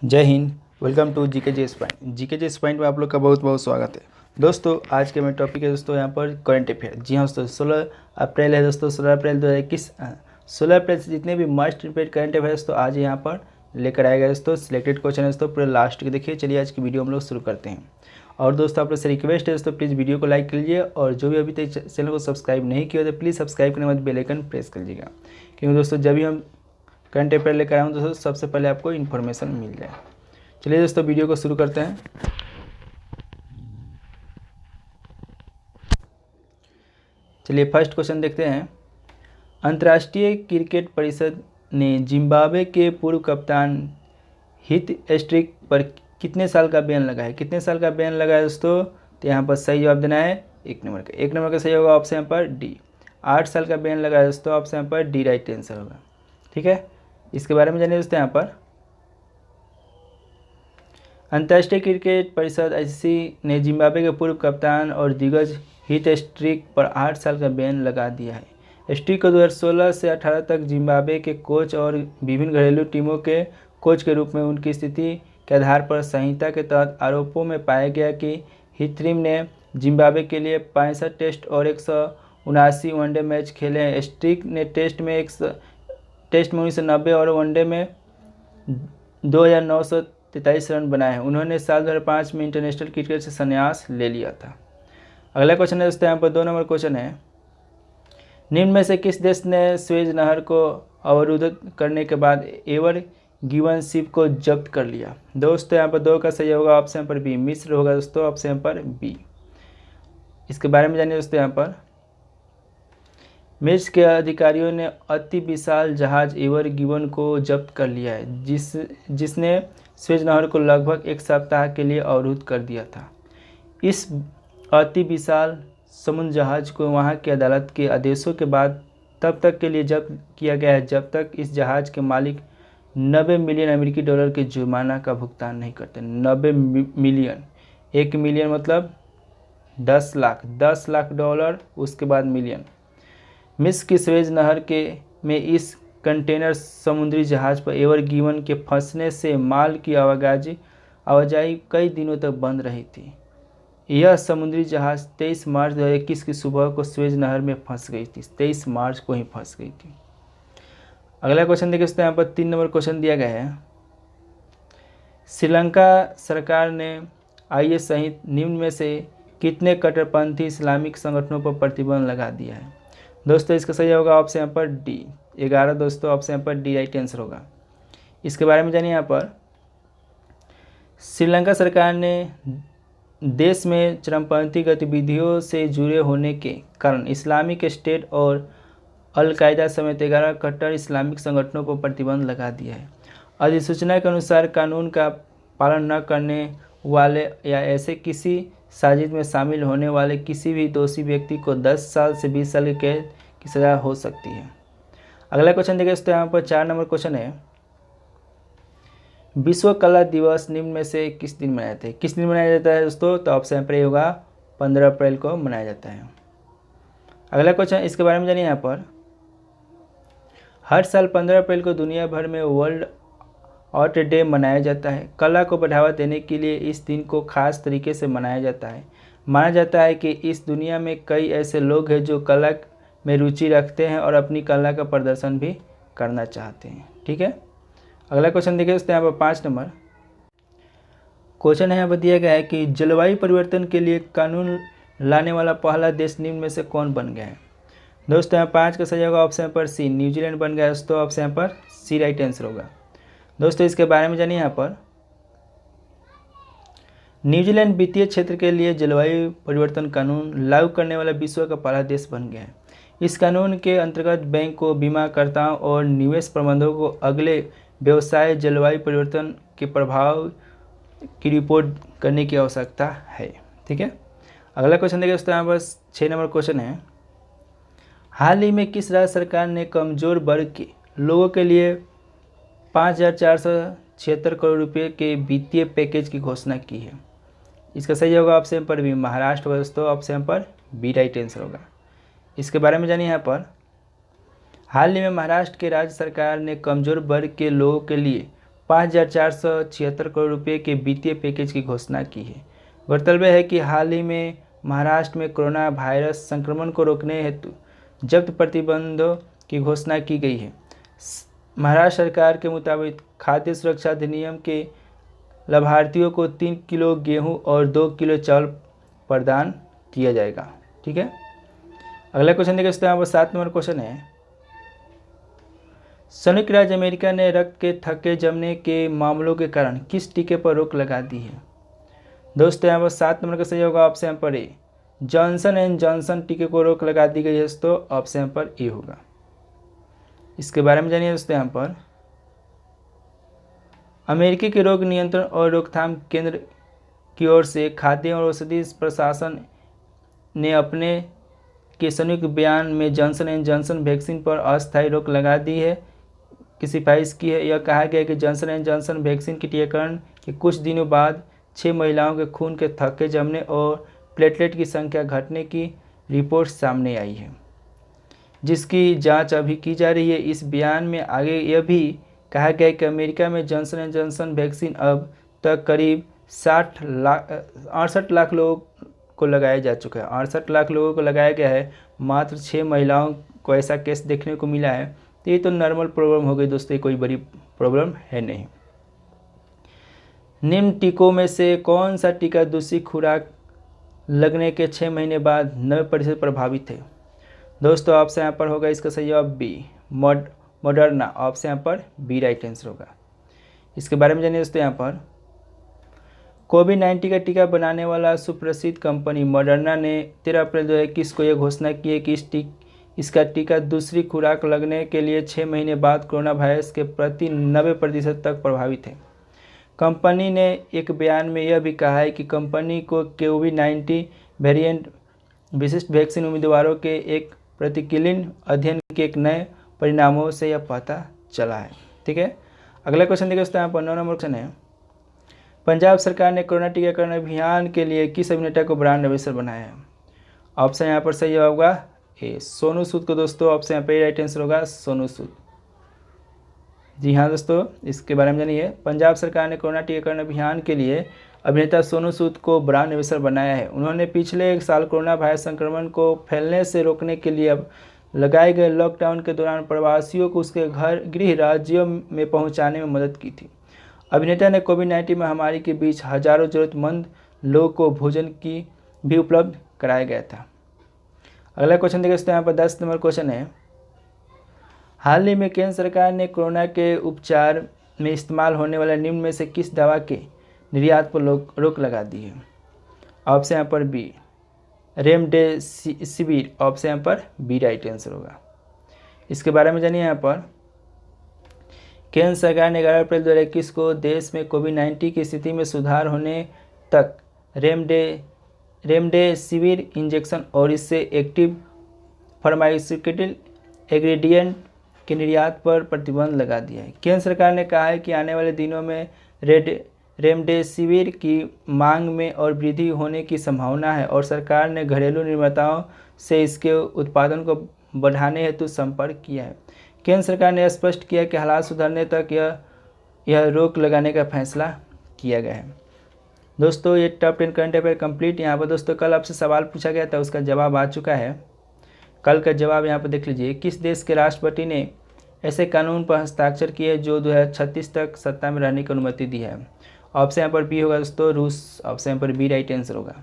जय Hind. Welcome to GK जेस point. GK जेस पॉइंट में आप लोग का बहुत बहुत स्वागत है। दोस्तों आज के मेरा टॉपिक है दोस्तों यहाँ पर करंट अफेयर। जी हाँ दोस्तों, 16 अप्रैल है दोस्तों, 16 अप्रैल 2021। 16 अप्रैल से जितने भी मस्ट रिपीट करंट अफेयर दोस्तों आज यहाँ पर लेकर आएगा दोस्तों। सिलेक्टेड क्वेश्चन है दोस्तों, पूरे लास्ट के देखिए। चलिए आज की वीडियो हम लोग शुरू करते हैं। और दोस्तों आप लोग से रिक्वेस्ट है दोस्तों, प्लीज़ वीडियो को लाइक कीजिए और जो भी अभी तक चैनल को सब्सक्राइब नहीं किया तो प्लीज़ सब्सक्राइब करने के बाद बेल आइकन प्रेस कर लीजिएगा, क्योंकि दोस्तों जब भी हम करंट अफेयर लेकर आऊँ दोस्तों सबसे पहले आपको इन्फॉर्मेशन मिल जाए। चलिए दोस्तों वीडियो को शुरू करते हैं। चलिए फर्स्ट क्वेश्चन देखते हैं। अंतर्राष्ट्रीय क्रिकेट परिषद ने जिम्बाब्वे के पूर्व कप्तान हित स्ट्रिक पर कितने साल का बैन लगाया है? कितने साल का बैन लगाया है दोस्तों? तो यहाँ पर सही जवाब देना है एक नंबर का सही होगा ऑप्शन यहाँ पर डी। 8 साल का बैन लगाया दोस्तों, ऑप्शन यहाँ पर डी राइट आंसर होगा। ठीक है, इसके बारे में जानिए दोस्तों। यहाँ पर अंतर्राष्ट्रीय क्रिकेट परिषद आईसीसी ने जिम्बाब्वे के पूर्व कप्तान और दिग्गज हित स्ट्रिक पर 8 साल का बैन लगा दिया है। स्ट्रिक को 2016 से 18 तक जिम्बाब्वे के कोच और विभिन्न घरेलू टीमों के कोच के रूप में उनकी स्थिति के आधार पर संहिता के तहत आरोपों में पाया गया कि हिथरिम ने जिम्बाब्वे के लिए 65 टेस्ट और 179 वनडे मैच खेले हैं। स्ट्रिक ने टेस्ट में 1990 और वनडे में 2943 रन बनाए हैं। उन्होंने साल 2005 में इंटरनेशनल क्रिकेट से संन्यास ले लिया था। अगला क्वेश्चन है दोस्तों, यहाँ पर 2 नंबर क्वेश्चन है। निम्न में से किस देश ने स्वेज नहर को अवरुद्ध करने के बाद एवर गिवन शिप को जब्त कर लिया? दोस्तों यहाँ पर 2 का सही होगा ऑप्शन पर बी, मिस्र होगा दोस्तों, ऑप्शन पर बी। इसके बारे में जानिए दोस्तों। यहाँ पर मिस्र के अधिकारियों ने अति विशाल जहाज एवर गिवन को जब्त कर लिया है, जिसने स्वेज नहर को लगभग 1 सप्ताह के लिए अवरुद्ध कर दिया था। इस अति विशाल समुद्र जहाज को वहां की अदालत के आदेशों के बाद तब तक के लिए जब्त किया गया है जब तक इस जहाज के मालिक 90 मिलियन अमेरिकी डॉलर के जुर्माना का भुगतान नहीं करते। 90 मिलियन, 1 मिलियन मतलब 10 लाख डॉलर, उसके बाद मिलियन। मिस्र की स्वेज नहर में इस कंटेनर समुद्री जहाज पर एवर गिवन के फंसने से माल की आवाजाही कई दिनों तक बंद रही थी। यह समुद्री जहाज 23 मार्च 2021 की सुबह को स्वेज नहर में फंस गई थी। 23 मार्च को ही फंस गई थी। अगला क्वेश्चन देखिए दोस्तों, यहाँ पर 3 नंबर क्वेश्चन दिया गया है। श्रीलंका सरकार ने आईएस सहित निम्न में से कितने कट्टरपंथी इस्लामिक संगठनों पर प्रतिबंध लगा दिया है? दोस्तों इसका सही होगा ऑप्शन यहाँ पर डी 11 दोस्तों, ऑप्शन यहाँ पर डी राइट आंसर होगा। इसके बारे में जानिए। यहाँ पर श्रीलंका सरकार ने देश में चरमपंथी गतिविधियों से जुड़े होने के कारण इस्लामिक स्टेट और अल-कायदा समेत 11 कट्टर इस्लामिक संगठनों पर प्रतिबंध लगा दिया है। अधिसूचना के अनुसार कानून का पालन न करने वाले या ऐसे किसी साजिश में शामिल होने वाले किसी भी दोषी व्यक्ति को 10 साल से 20 साल की कैद की सज़ा हो सकती है। अगला क्वेश्चन देखिए दोस्तों, यहाँ पर 4 नंबर क्वेश्चन है। विश्व कला दिवस निम्न में से किस दिन मनाया जाता है? किस दिन मनाया जाता है दोस्तों? तो ऑप्शन पर होगा 15 अप्रैल को मनाया जाता है। अगला क्वेश्चन इसके बारे में जानिए। यहाँ पर हर साल 15 अप्रैल को दुनिया भर में वर्ल्ड आर्ट डे मनाया जाता है। कला को बढ़ावा देने के लिए इस दिन को खास तरीके से मनाया जाता है। माना जाता है कि इस दुनिया में कई ऐसे लोग हैं जो कला में रुचि रखते हैं और अपनी कला का प्रदर्शन भी करना चाहते हैं। ठीक है, अगला क्वेश्चन देखिए दोस्तों, यहाँ पर 5 नंबर क्वेश्चन है। यहाँ पर दिया गया है कि जलवायु परिवर्तन के लिए कानून लाने वाला पहला देश निम्न में से कौन बन गया है? दोस्तों यहाँ 5 का सही होगा ऑप्शन पर सी, न्यूजीलैंड बन गया दोस्तों, ऑप्शन यहाँ पर सी राइट आंसर होगा। दोस्तों इसके बारे में जानिए। यहाँ पर न्यूजीलैंड वित्तीय क्षेत्र के लिए जलवायु परिवर्तन कानून लागू करने वाला विश्व का पहला देश बन गया है। इस कानून के अंतर्गत बैंक को, बीमाकर्ताओं और निवेश प्रबंधकों को अगले व्यवसाय जलवायु परिवर्तन के प्रभाव की रिपोर्ट करने की आवश्यकता है। ठीक है, अगला क्वेश्चन देखिए दोस्तों, यहाँ पर 6 नंबर क्वेश्चन है। हाल ही में किस राज्य सरकार ने कमजोर वर्ग के लोगों के लिए 5,476 करोड़ रुपये के वित्तीय पैकेज की घोषणा की है? इसका सही होगा ऑप्शन पर बी, महाराष्ट्र होगा दोस्तों, ऑप्शन पर बी राइट आंसर होगा। इसके बारे में जानिए। यहाँ पर हाल ही में महाराष्ट्र के राज्य सरकार ने कमजोर वर्ग के लोगों के लिए 5,476 करोड़ रुपये के वित्तीय पैकेज की घोषणा की है। गौरतलब है कि हाल ही में महाराष्ट्र में कोरोना वायरस संक्रमण को रोकने हेतु जब्त प्रतिबंधों की घोषणा की गई है। महाराष्ट्र सरकार के मुताबिक खाद्य सुरक्षा अधिनियम के लाभार्थियों को 3 किलो गेहूं और 2 किलो चावल प्रदान किया जाएगा। ठीक है, अगला क्वेश्चन देखिए दोस्तों, यहाँ पर 7 नंबर क्वेश्चन है। संयुक्त राज्य अमेरिका ने रक्त के थक्के जमने के मामलों के कारण किस टीके पर रोक लगा दी है? दोस्तों यहाँ पर 7 नंबर का सही होगा ऑप्शन पर ए, जॉनसन एंड जॉनसन टीके को रोक लगा दी गई है दोस्तों, ऑप्शन पर ए होगा। इसके बारे में जानिए दोस्तों, यहाँ पर अमेरिकी के रोग नियंत्रण और रोकथाम केंद्र की ओर से खाद्य और औषधि प्रशासन ने अपने के संयुक्त बयान में जॉनसन एंड जॉनसन वैक्सीन पर अस्थायी रोक लगा दी है की सिफारिश की है। यह कहा गया कि जॉनसन एंड जॉनसन वैक्सीन के टीकाकरण के कुछ दिनों बाद 6 महिलाओं के खून के थक्के जमने और प्लेटलेट की संख्या घटने की रिपोर्ट सामने आई है, जिसकी जांच अभी की जा रही है। इस बयान में आगे यह भी कहा गया कि अमेरिका में जॉनसन एंड जॉनसन वैक्सीन अब तक करीब 68 लाख लोगों को लगाया जा चुका है। 68 लाख लोगों को लगाया गया है, मात्र 6 महिलाओं को ऐसा केस देखने को मिला है। तो ये तो नॉर्मल प्रॉब्लम हो गई दोस्तों, कोई बड़ी प्रॉब्लम है नहीं। निम्न टीकों में से कौन सा टीका दूसरी खुराक लगने के 6 महीने बाद 90% प्रभावित है? दोस्तों ऑप्शन यहाँ पर होगा इसका सही जवाब बी, मॉडर्ना। ऑप्शन यहाँ पर बी राइट आंसर होगा। इसके बारे में जानिए दोस्तों, यहाँ पर कोविड-19 का टीका बनाने वाला सुप्रसिद्ध कंपनी मॉडर्ना ने 13 अप्रैल 2021 को यह घोषणा की है कि इसका टीका दूसरी खुराक लगने के लिए 6 महीने बाद कोरोना वायरस के प्रति 90% तक प्रभावित है। कंपनी ने एक बयान में यह भी कहा है कि कंपनी को कोविड-19 वेरिएंट विशिष्ट वैक्सीन उम्मीदवारों के एक प्रतिकूल अध्ययन के एक नए परिणामों से यह पता चला है। ठीक है, अगला क्वेश्चन देखिए दोस्तों, यहाँ पर 9 नंबर क्वेश्चन है। पंजाब सरकार ने कोरोना टीकाकरण अभियान के लिए किस अभिनेता को ब्रांड एम्बेसडर बनाया है? ऑप्शन यहाँ पर सही जवाब होगा ए, सोनू सूद को दोस्तों। ऑप्शन यहाँ पर राइट आंसर होगा सोनू सूद। जी हाँ दोस्तों, इसके बारे में जानिए। पंजाब सरकार ने कोरोना टीकाकरण अभियान के लिए अभिनेता सोनू सूद को ब्रांड एम्बेसडर बनाया है। उन्होंने पिछले 1 साल कोरोना वायरस संक्रमण को फैलने से रोकने के लिए लगाए गए लॉकडाउन के दौरान प्रवासियों को उसके गृह राज्यों में पहुंचाने में मदद की थी। अभिनेता ने कोविड-19 महामारी के बीच हजारों जरूरतमंद लोगों को भोजन की भी उपलब्ध कराया गया था। अगला क्वेश्चन देखिए दोस्तों, यहाँ पर 10 नंबर क्वेश्चन है। हाल ही में केंद्र सरकार ने कोरोना के उपचार में इस्तेमाल होने वाले निम्न में से किस दवा के निर्यात पर रोक लगा दी है? ऑप्शन यहाँ पर बी, रेमडेसिविर। ऑप्शन यहाँ पर बी राइट आंसर होगा। इसके बारे में जानिए। यहाँ पर केंद्र सरकार ने 11 अप्रैल 2021 को देश में कोविड-19 की स्थिति में सुधार होने तक रेमडेसिविर इंजेक्शन और इससे एक्टिव फार्मास्यूटिकल इंग्रेडिएंट के निर्यात पर प्रतिबंध लगा दिया है। केंद्र सरकार ने कहा है कि आने वाले दिनों में रेमडेसिविर की मांग में और वृद्धि होने की संभावना है और सरकार ने घरेलू निर्माताओं से इसके उत्पादन को बढ़ाने हेतु संपर्क किया है। केंद्र सरकार ने स्पष्ट किया कि हालात सुधरने तक यह रोक लगाने का फैसला किया गया है। दोस्तों ये टॉप 10 करंट अफेयर कंप्लीट। यहाँ पर दोस्तों कल आपसे सवाल पूछा गया था, उसका जवाब आ चुका है। कल का जवाब यहाँ पर देख लीजिए। किस देश के राष्ट्रपति ने ऐसे कानून पर हस्ताक्षर किए जो 2036 तक सत्ता में रहने की अनुमति दी है? ऑप्शन यहाँ पर बी होगा दोस्तों, रूस। ऑप्शन यहाँ पर बी राइट आंसर होगा।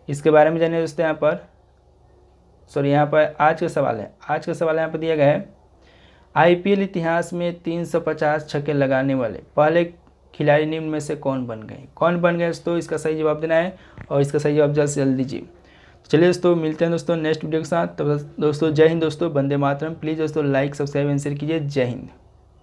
इसके बारे में जानिए दोस्तों। यहाँ पर यहाँ पर आज का सवाल है। आज का सवाल यहाँ पर दिया गया है, IPL इतिहास में 350 छक्के लगाने वाले पहले खिलाड़ी निम्न में से कौन बन गए दोस्तों? इसका सही जवाब देना है और इसका सही जवाब जल्द से जल्द दीजिए। चलिए दोस्तों, मिलते हैं दोस्तों नेक्स्ट वीडियो के साथ। तब दोस्तों जय हिंद दोस्तों, वंदे मातरम। प्लीज़ दोस्तों लाइक, सब्सक्राइब एंड शेयर कीजिए। जय हिंद।